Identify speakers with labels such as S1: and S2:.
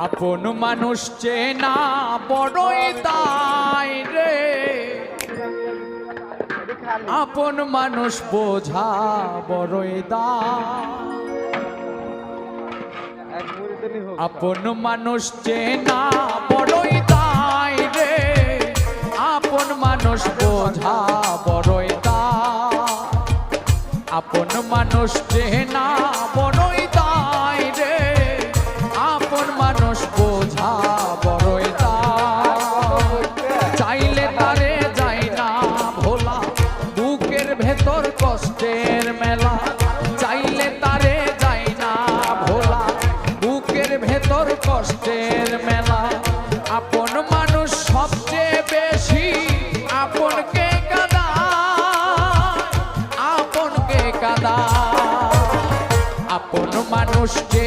S1: আপন মানুষ চেনা বড়ই দায় রে, আপন মানুষ বোঝা বড়ই দায়। আপন মানুষ চেনা বড়ই দায় রে, আপন মানুষ বোঝা বড়ই দায়। আপন মানুষ চেনা বড়ই দায় রে, আপন মানুষ বোঝা বড়ই দায়। চাইলে তারে যায় না ভোলা, বুকের ভেতর কষ্টের মেলা। চাইলে তারে যায় না ভোলা, বুকের ভেতর কষ্টের মেলা। আপন মানুষ সবচেয়ে বেশি আপনকে কাঁদায়, আপনকে কাঁদায়। আপন মানুষকে